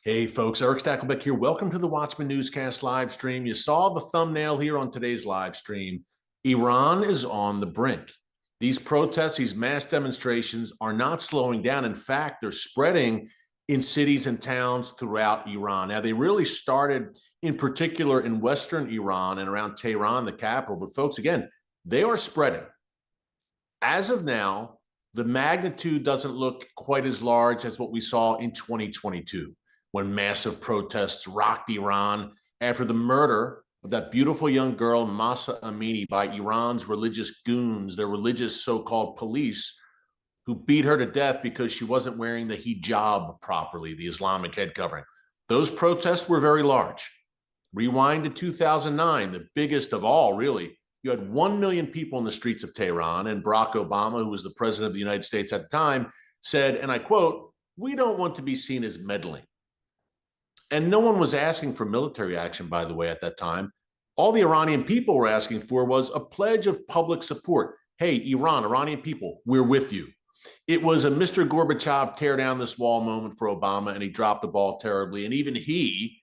Hey folks, Erick Stakelbeck here. Welcome to the Watchman Newscast live stream. You saw the thumbnail here on today's live stream. Iran is on the brink. These protests, these mass demonstrations are not slowing down. In fact, they're spreading in cities and towns throughout Iran. Now, they really started in particular in Western Iran and around Tehran, the capital. But folks, again, they are spreading. As of now, the magnitude doesn't look quite as large as what we saw in 2022. When massive protests rocked Iran after the murder of that beautiful young girl, Mahsa Amini, by Iran's religious goons, their religious so-called police, who beat her to death because she wasn't wearing the hijab properly, the Islamic head covering. Those protests were very large. Rewind to 2009, the biggest of all, really. You had 1 million people in the streets of Tehran, and Barack Obama, who was the president of the United States at the time, said, and I quote, "We don't want to be seen as meddling." And no one was asking for military action, by the way, at that time. All the Iranian people were asking for was a pledge of public support. Hey, Iran, Iranian people, we're with you. It was a Mr. Gorbachev tear down this wall moment for Obama, and he dropped the ball terribly. And even he,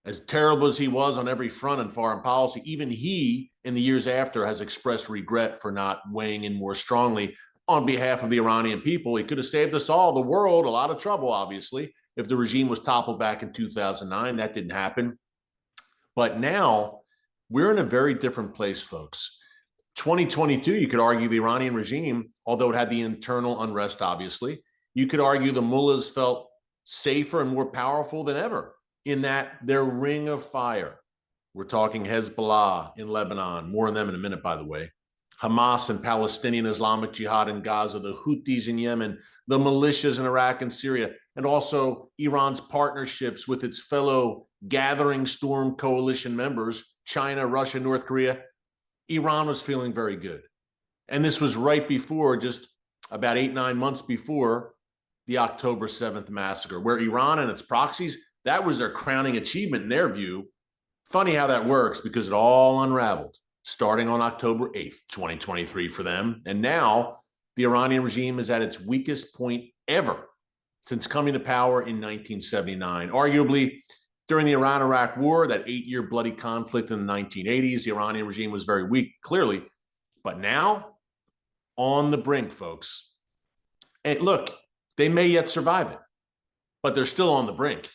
as terrible as he was on every front in foreign policy, even he, in the years after, has expressed regret for not weighing in more strongly on behalf of the Iranian people. He could have saved us all, the world, a lot of trouble, obviously, if the regime was toppled back in 2009. That didn't happen. But now we're in a very different place, folks. 2022, you could argue the Iranian regime, although it had the internal unrest, obviously, you could argue the mullahs felt safer and more powerful than ever in that their ring of fire. We're talking Hezbollah in Lebanon, more on them in a minute, by the way, Hamas and Palestinian Islamic Jihad in Gaza, the Houthis in Yemen, the militias in Iraq and Syria, and also Iran's partnerships with its fellow Gathering Storm coalition members, China, Russia, North Korea. Iran was feeling very good. And this was right before, just about 8-9 months before the October 7th massacre, where Iran and its proxies, that was their crowning achievement in their view. Funny how that works, because it all unraveled starting on October 8th, 2023 for them. And now the Iranian regime is at its weakest point ever since coming to power in 1979. Arguably, during the Iran-Iraq War, that 8-year bloody conflict in the 1980s, the Iranian regime was very weak, clearly. But now, on the brink, folks. And look, they may yet survive it, but they're still on the brink.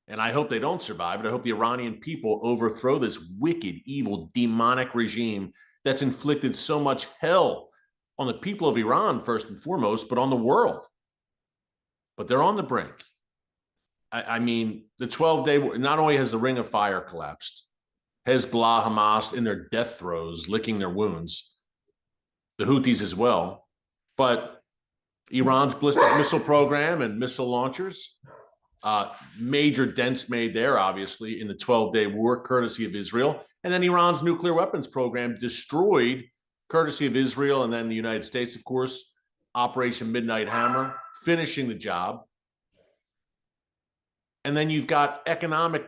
And I hope they don't survive it. I hope the Iranian people overthrow this wicked, evil, demonic regime that's inflicted so much hell on the people of Iran, first and foremost, but on the world. But they're on the brink. I mean, the 12-day war, not only has the ring of fire collapsed, Hezbollah, Hamas in their death throes, licking their wounds, the Houthis as well, but Iran's ballistic missile program and missile launchers, major dents made there, obviously, in the 12-day war, courtesy of Israel. And then Iran's nuclear weapons program destroyed, courtesy of Israel and then the United States, of course, Operation Midnight Hammer, finishing the job. And then you've got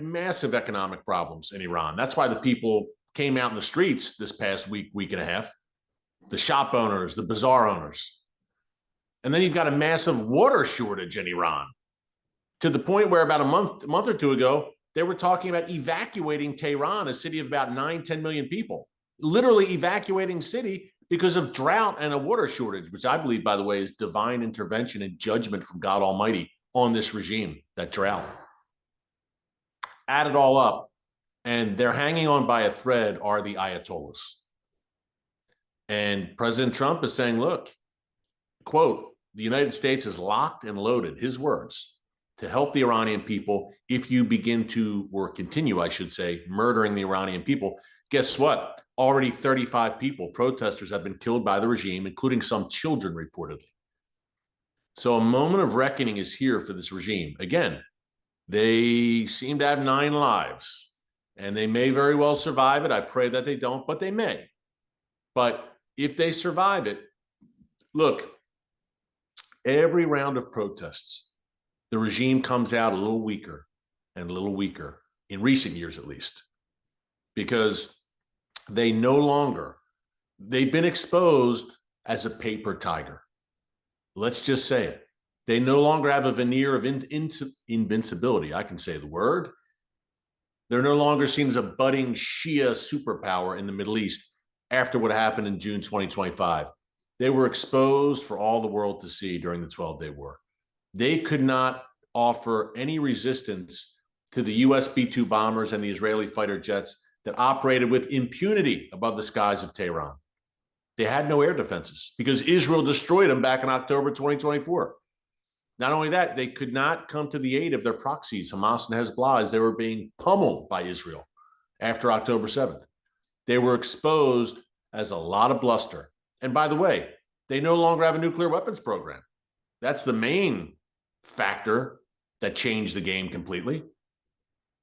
massive economic problems in Iran. That's why the people came out in the streets this past week and a half, the shop owners, the bazaar owners. And then you've got a massive water shortage in Iran, to the point where about a month or two ago, they were talking about evacuating Tehran, a city of about 9-10 million people, literally evacuating city because of drought and a water shortage, which I believe, by the way, is divine intervention and judgment from God Almighty on this regime, that drought. Add it all up, and they're hanging on by a thread are the Ayatollahs. And President Trump is saying, look, quote, the United States is locked and loaded, his words, to help the Iranian people if you begin to, or continue, I should say, murdering the Iranian people. Guess what? Already 35 people, protesters, have been killed by the regime, including some children, reportedly. So a moment of reckoning is here for this regime. Again, they seem to have 9 lives, and they may very well survive it. I pray that they don't, but they may. But if they survive it, look, every round of protests, the regime comes out a little weaker and a little weaker, in recent years at least, because they've been exposed as a paper tiger. Let's just say it. They no longer have a veneer of invincibility. I can say the word. They're no longer seen as a budding Shia superpower in the Middle East after what happened in June 2025. They were exposed for all the world to see during the 12-day war. They could not offer any resistance to the US B-2 bombers and the Israeli fighter jets that operated with impunity above the skies of Tehran. They had no air defenses because Israel destroyed them back in October 2024. Not only that, they could not come to the aid of their proxies, Hamas and Hezbollah, as they were being pummeled by Israel after October 7th. They were exposed as a lot of bluster. And by the way, they no longer have a nuclear weapons program. That's the main factor that changed the game completely.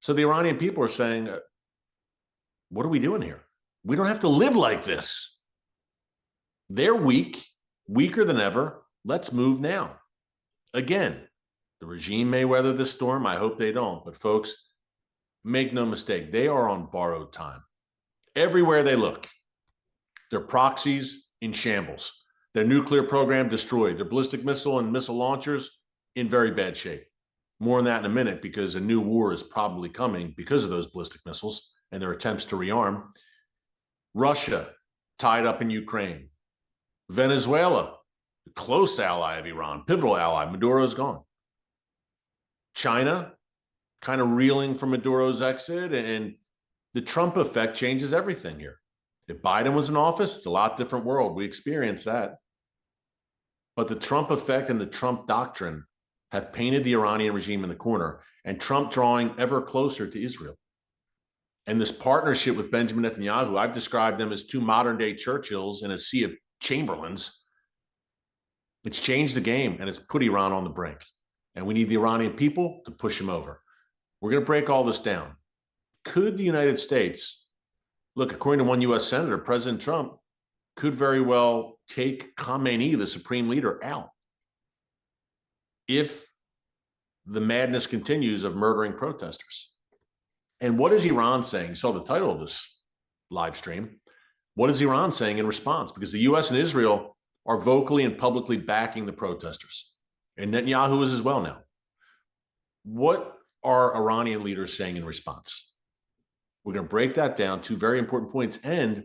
So the Iranian people are saying, what are we doing here? We don't have to live like this. They're weak, weaker than ever. Let's move now. Again, the regime may weather this storm. I hope they don't. But folks, make no mistake, they are on borrowed time. Everywhere they look, their proxies in shambles, their nuclear program destroyed, their ballistic missile and missile launchers in very bad shape. More on that in a minute, because a new war is probably coming because of those ballistic missiles and their attempts to rearm. Russia, tied up in Ukraine. Venezuela, a close ally of Iran, pivotal ally. Maduro's gone. China, kind of reeling from Maduro's exit, and the Trump effect changes everything here. If Biden was in office, it's a lot different world. We experienced that. But the Trump effect and the Trump doctrine have painted the Iranian regime in the corner, and Trump drawing ever closer to Israel. And this partnership with Benjamin Netanyahu, I've described them as two modern-day Churchills in a sea of Chamberlains. It's changed the game, and it's put Iran on the brink. And we need the Iranian people to push them over. We're going to break all this down. Could the United States, look, according to one U.S. Senator, President Trump could very well take Khamenei, the supreme leader, out if the madness continues of murdering protesters. And what is Iran saying? You saw the title of this live stream. What is Iran saying in response? Because the U.S. and Israel are vocally and publicly backing the protesters. And Netanyahu is as well now. What are Iranian leaders saying in response? We're going to break that down, two very important points. And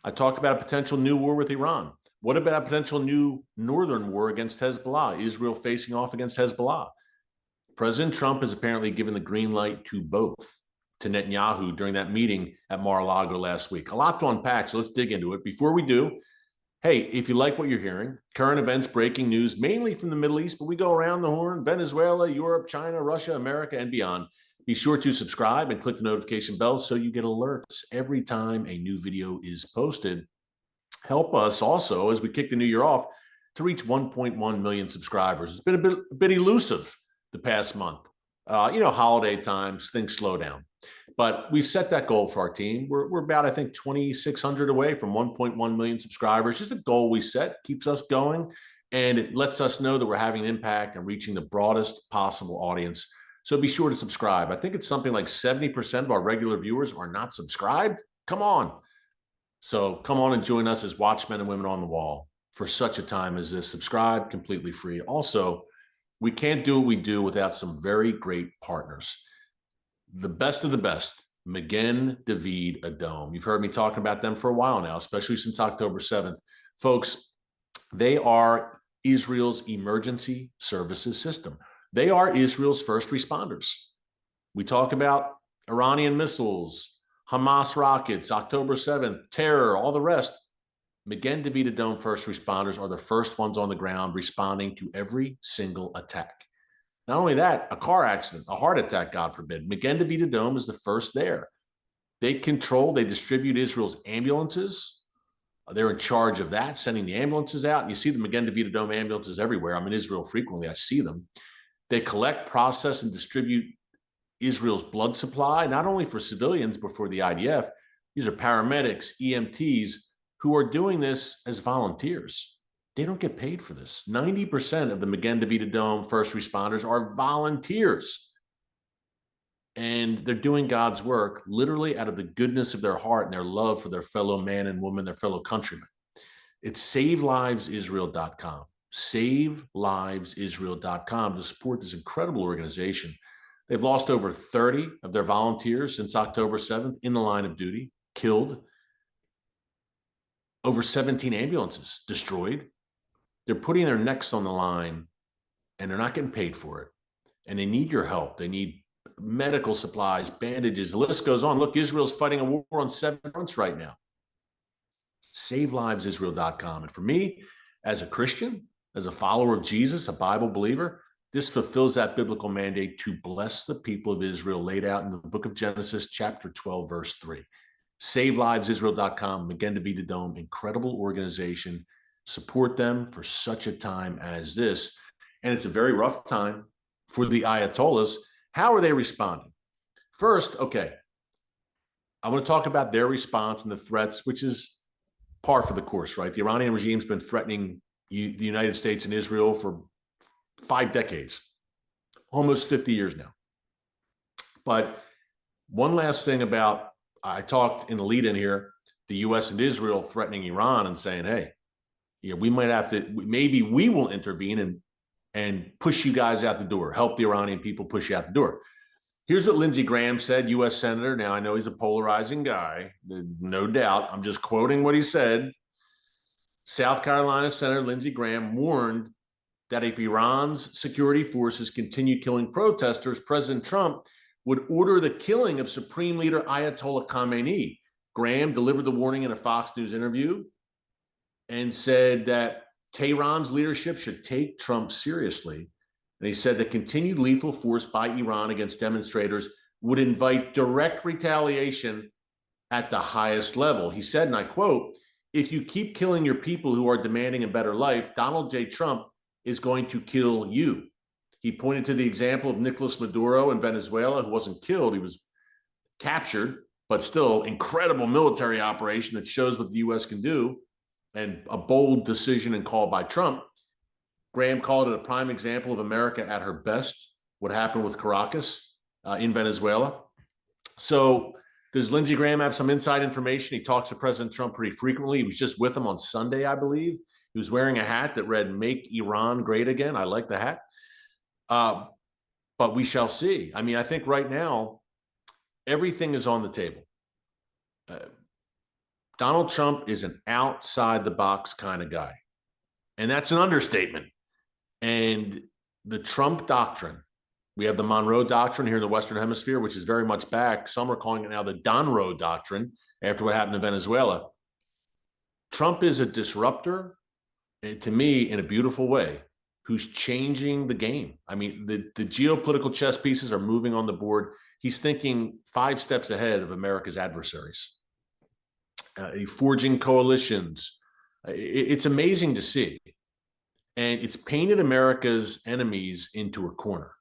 I talked about a potential new war with Iran. What about a potential new northern war against Hezbollah, Israel facing off against Hezbollah? President Trump has apparently given the green light to both, to Netanyahu during that meeting at Mar-a-Lago last week. A lot to unpack, so let's dig into it. Before we do, hey, if you like what you're hearing, current events, breaking news, mainly from the Middle East, but we go around the horn, Venezuela, Europe, China, Russia, America, and beyond. Be sure to subscribe and click the notification bell so you get alerts every time a new video is posted. Help us also, as we kick the new year off, to reach 1.1 million subscribers. It's been a bit elusive the past month. Holiday times, things slow down. But we've set that goal for our team. We're about, I think, 2,600 away from 1.1 million subscribers. Just a goal we set, keeps us going, and it lets us know that we're having an impact and reaching the broadest possible audience. So be sure to subscribe. I think it's something like 70% of our regular viewers are not subscribed. Come on. So come on and join us as watchmen and women on the wall for such a time as this. Subscribe, completely free. Also, we can't do what we do without some very great partners. The best of the best, Magen David Adom. You've heard me talking about them for a while now, especially since October 7th. Folks, they are Israel's emergency services system. They are Israel's first responders. We talk about Iranian missiles, Hamas rockets, October 7th, terror, all the rest. Magen David Adom first responders are the first ones on the ground responding to every single attack. Not only that, a car accident, a heart attack, God forbid. Magen David Adom is the first there. They distribute Israel's ambulances. They're in charge of that, sending the ambulances out. And you see the Magen David Adom ambulances everywhere. I'm in Israel frequently. I see them. They collect, process, and distribute Israel's blood supply, not only for civilians, but for the IDF. These are paramedics, EMTs, who are doing this as volunteers. They don't get paid for this. 90% of the Magen David Adom first responders are volunteers. And they're doing God's work literally out of the goodness of their heart and their love for their fellow man and woman, their fellow countrymen. It's SaveLivesIsrael.com. SaveLivesIsrael.com, to support this incredible organization. They've lost over 30 of their volunteers since October 7th in the line of duty, killed. Over 17 ambulances destroyed. They're putting their necks on the line, and they're not getting paid for it. And they need your help. They need medical supplies, bandages. The list goes on. Look, Israel's fighting a war on 7 fronts right now. SaveLivesIsrael.com. And for me, as a Christian, as a follower of Jesus, a Bible believer, this fulfills that biblical mandate to bless the people of Israel laid out in the book of Genesis, chapter 12, verse 3. SaveLivesIsrael.com, Magen David Adom, incredible organization. Support them for such a time as this. And it's a very rough time for the Ayatollahs. How are they responding? First, okay, I want to talk about their response and the threats, which is par for the course, right? The Iranian regime's been threatening the United States and Israel for 5 decades, almost 50 years now. But one last thing about, I talked in the lead in here, the U.S. and Israel threatening Iran and saying, hey, we might have to, maybe we will intervene and push you guys out the door, help the Iranian people push you out the door. Here's what Lindsey Graham said, U.S. Senator. Now, I know he's a polarizing guy, no doubt. I'm just quoting what he said. South Carolina Senator Lindsey Graham warned that if Iran's security forces continue killing protesters, President Trump would order the killing of Supreme Leader Ayatollah Khamenei. Graham delivered the warning in a Fox News interview and said that Tehran's leadership should take Trump seriously. And he said that continued lethal force by Iran against demonstrators would invite direct retaliation at the highest level. He said, and I quote, "If you keep killing your people who are demanding a better life, Donald J. Trump is going to kill you." He pointed to the example of Nicolas Maduro in Venezuela, who wasn't killed. He was captured, but still incredible military operation that shows what the U.S. can do, and a bold decision and call by Trump. Graham called it a prime example of America at her best, what happened with Caracas in Venezuela. So does Lindsey Graham have some inside information? He talks to President Trump pretty frequently. He was just with him on Sunday, I believe. He was wearing a hat that read, "Make Iran Great Again." I like the hat. But we shall see. I mean, I think right now, everything is on the table. Donald Trump is an outside the box kind of guy. And that's an understatement. And the Trump doctrine, we have the Monroe Doctrine here in the Western Hemisphere, which is very much back. Some are calling it now the Donroe Doctrine after what happened in Venezuela. Trump is a disruptor, to me, in a beautiful way, who's changing the game. I mean, the geopolitical chess pieces are moving on the board. He's thinking 5 steps ahead of America's adversaries, forging coalitions. It's amazing to see. And it's painted America's enemies into a corner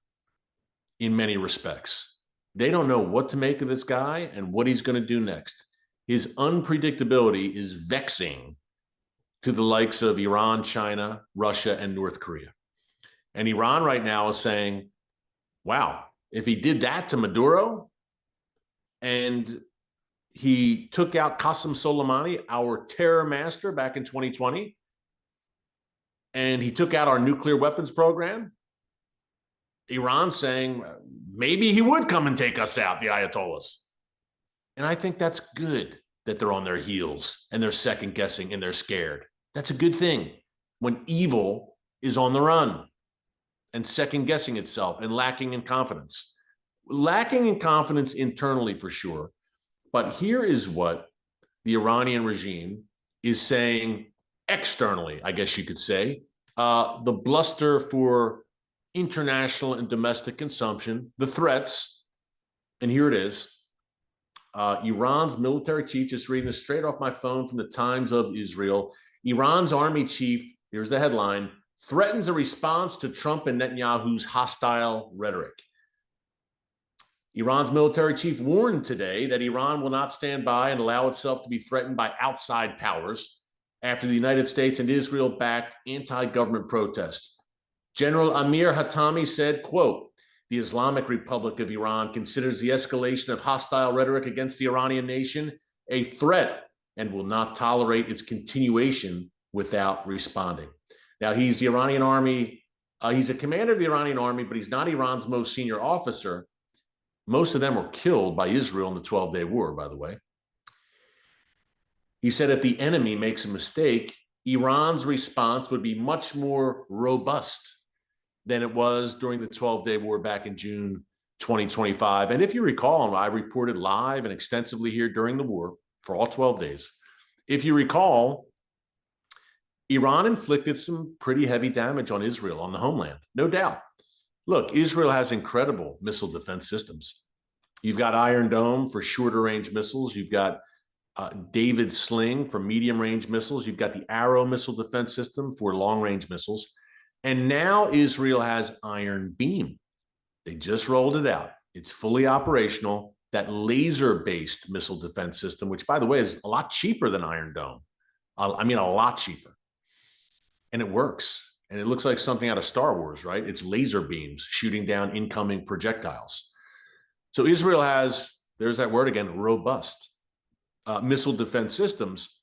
in many respects. They don't know what to make of this guy and what he's going to do next. His unpredictability is vexing to the likes of Iran, China, Russia, and North Korea. And Iran right now is saying, wow, if he did that to Maduro and he took out Qasem Soleimani, our terror master back in 2020, and he took out our nuclear weapons program, Iran saying maybe he would come and take us out, the Ayatollahs. And I think that's good that they're on their heels and they're second guessing and they're scared. That's a good thing when evil is on the run and second guessing itself and lacking in confidence. Lacking in confidence internally for sure. But here is what the Iranian regime is saying externally, I guess you could say. The bluster for international and domestic consumption, the threats, and here it is. Iran's military chief, just reading this straight off my phone from the Times of Israel. Iran's army chief, here's the headline, threatens a response to Trump and Netanyahu's hostile rhetoric. Iran's military chief warned today that Iran will not stand by and allow itself to be threatened by outside powers after the United States and Israel backed anti-government protest. General Amir Hatami said, quote, "The Islamic Republic of Iran considers the escalation of hostile rhetoric against the Iranian nation a threat and will not tolerate its continuation without responding." Now, he's the Iranian army. He's a commander of the Iranian army, but he's not Iran's most senior officer. Most of them were killed by Israel in the 12-day war, by the way. He said if the enemy makes a mistake, Iran's response would be much more robust than it was during the 12-day war back in June 2025. And if you recall, I reported live and extensively here during the war for all 12 days. If you recall, Iran inflicted some pretty heavy damage on Israel, on the homeland, no doubt. Look, Israel has incredible missile defense systems. You've got Iron Dome for shorter range missiles. You've got David Sling for medium range missiles. You've got the Arrow missile defense system for long range missiles. And now Israel has Iron Beam. They just rolled it out. It's fully operational. That laser-based missile defense system, which, by the way, is a lot cheaper than Iron Dome. I mean, a lot cheaper. And it works. And it looks like something out of Star Wars, right? It's laser beams shooting down incoming projectiles. So Israel has, there's that word again, robust missile defense systems.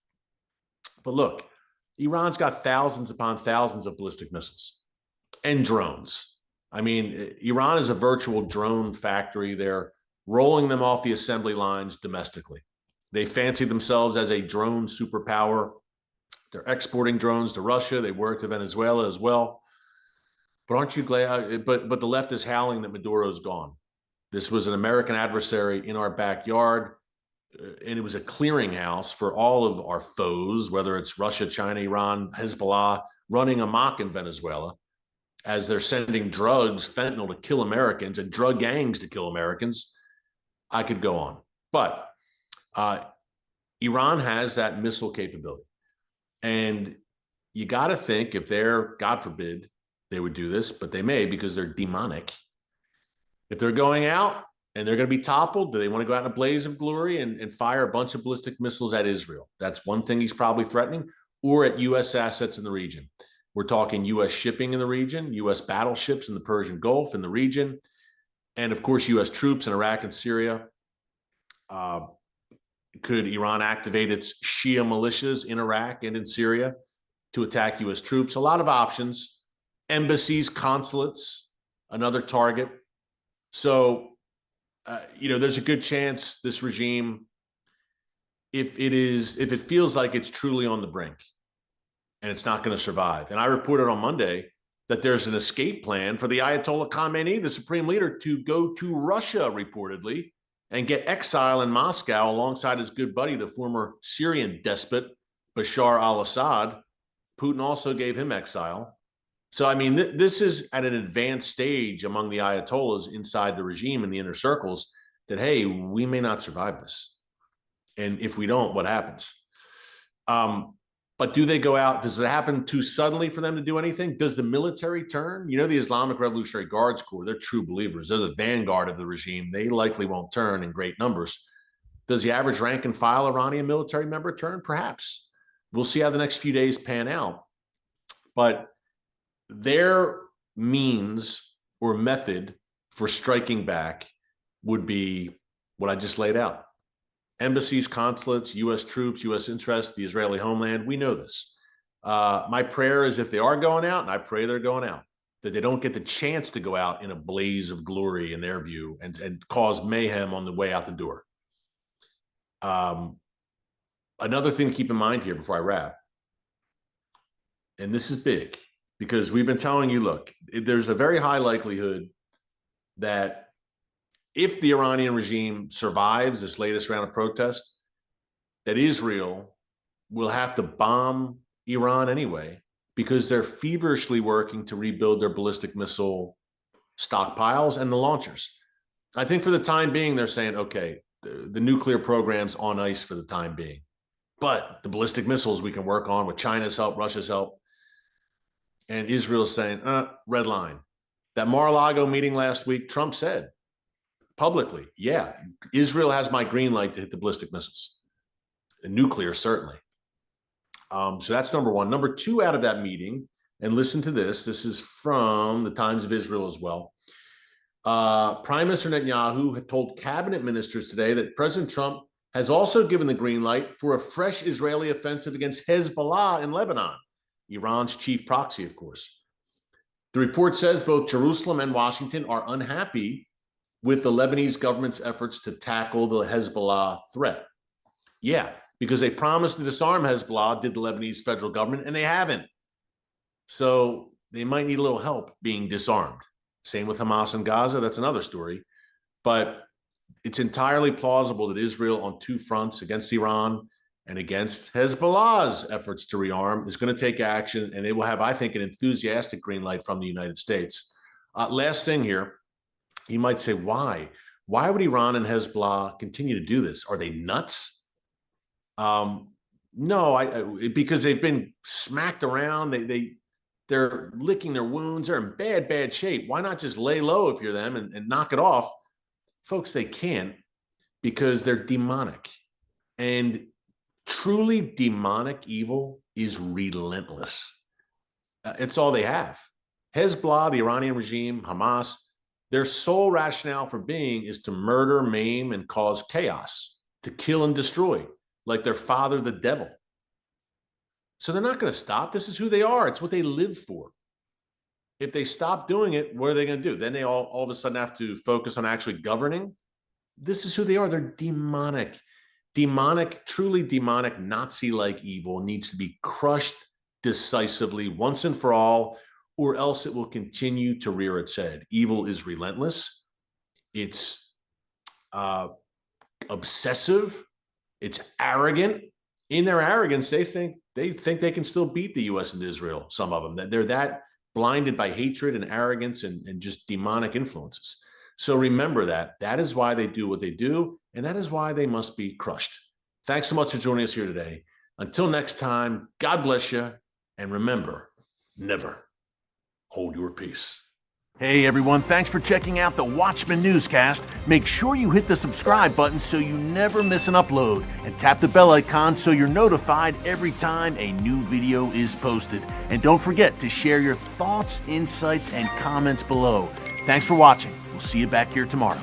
But look, Iran's got thousands upon thousands of ballistic missiles and drones. I mean, Iran is a virtual drone factory. They're rolling them off the assembly lines domestically. They fancy themselves as a drone superpower. They're exporting drones to Russia. They work to Venezuela as well. But aren't you glad? But the left is howling that Maduro's gone. This was an American adversary in our backyard, and it was a clearinghouse for all of our foes, whether it's Russia, China, Iran, Hezbollah, running amok in Venezuela as they're sending drugs, fentanyl, to kill Americans and drug gangs to kill Americans. I could go on. But Iran has that missile capability. And you got to think if they're, God forbid, they would do this, but they may because they're demonic. If they're going out and they're going to be toppled, do they want to go out in a blaze of glory and fire a bunch of ballistic missiles at Israel? That's one thing he's probably threatening, or at U.S. assets in the region. We're talking U.S. shipping in the region, U.S. battleships in the Persian Gulf in the region, and of course, U.S. troops in Iraq and Syria. Could Iran activate its Shia militias in Iraq and in Syria to attack U.S. troops? A lot of options. Embassies, consulates, another target. So, there's a good chance this regime, if it feels like it's truly on the brink and it's not going to survive. And I reported on Monday that there's an escape plan for the Ayatollah Khamenei, the supreme leader, to go to Russia, reportedly, and get exile in Moscow alongside his good buddy, the former Syrian despot, Bashar al-Assad. Putin also gave him exile. So, I mean, this is at an advanced stage among the Ayatollahs inside the regime in the inner circles that, hey, we may not survive this. And if we don't, what happens? But do they go out? Does it happen too suddenly for them to do anything? Does the military turn? The Islamic Revolutionary Guards Corps, they're true believers. They're the vanguard of the regime. They likely won't turn in great numbers. Does the average rank and file Iranian military member turn? Perhaps. We'll see how the next few days pan out. But their means or method for striking back would be what I just laid out. Embassies, consulates, U.S. troops, U.S. interests, the Israeli homeland. We know this. My prayer is if they are going out, and I pray they're going out, that they don't get the chance to go out in a blaze of glory in their view and cause mayhem on the way out the door. Another thing to keep in mind here before I wrap, and this is big, because we've been telling you, look, there's a very high likelihood that if the Iranian regime survives this latest round of protest, that Israel will have to bomb Iran anyway, because they're feverishly working to rebuild their ballistic missile stockpiles and the launchers. I think for the time being, they're saying, okay, the nuclear program's on ice for the time being, but the ballistic missiles we can work on with China's help, Russia's help. And Israel's saying, red line. That Mar-a-Lago meeting last week, Trump said publicly, yeah, Israel has my green light to hit the ballistic missiles. And nuclear, certainly. So that's number one. Number two out of that meeting, and listen to this. This is from the Times of Israel as well. Prime Minister Netanyahu had told cabinet ministers today that President Trump has also given the green light for a fresh Israeli offensive against Hezbollah in Lebanon. Iran's chief proxy, of course. The report says both Jerusalem and Washington are unhappy with the Lebanese government's efforts to tackle the Hezbollah threat. Yeah, because they promised to disarm Hezbollah, did the Lebanese federal government, and they haven't. So they might need a little help being disarmed. Same with Hamas and Gaza. That's another story. But it's entirely plausible that Israel, on two fronts, against Iran and against Hezbollah's efforts to rearm, is going to take action, and they will have, I think, an enthusiastic green light from the United States. Last thing here, you might say, why? Why would Iran and Hezbollah continue to do this? Are they nuts? No, because they've been smacked around. They're licking their wounds. They're in bad shape. Why not just lay low if you're them and knock it off? Folks, they can't, because they're demonic. And truly demonic evil is relentless. It's all they have. Hezbollah, the Iranian regime, Hamas, their sole rationale for being is to murder, maim, and cause chaos, to kill and destroy, like their father, the devil. So they're not going to stop. This is who they are. It's what they live for. If they stop doing it, what are they going to do? Then they all of a sudden have to focus on actually governing. This is who they are. They're demonic. Demonic, truly demonic, Nazi-like evil needs to be crushed decisively once and for all, or else it will continue to rear its head. Evil is relentless. It's obsessive. It's arrogant. In their arrogance, they think they can still beat the U.S. and Israel, some of them. They're that blinded by hatred and arrogance and just demonic influences. So remember that. That is why they do what they do, and that is why they must be crushed. Thanks so much for joining us here today. Until next time, God bless you, and remember, never hold your peace. Hey everyone, thanks for checking out the Watchman Newscast. Make sure you hit the subscribe button so you never miss an upload, and tap the bell icon so you're notified every time a new video is posted. And don't forget to share your thoughts, insights, and comments below. Thanks for watching. We'll see you back here tomorrow.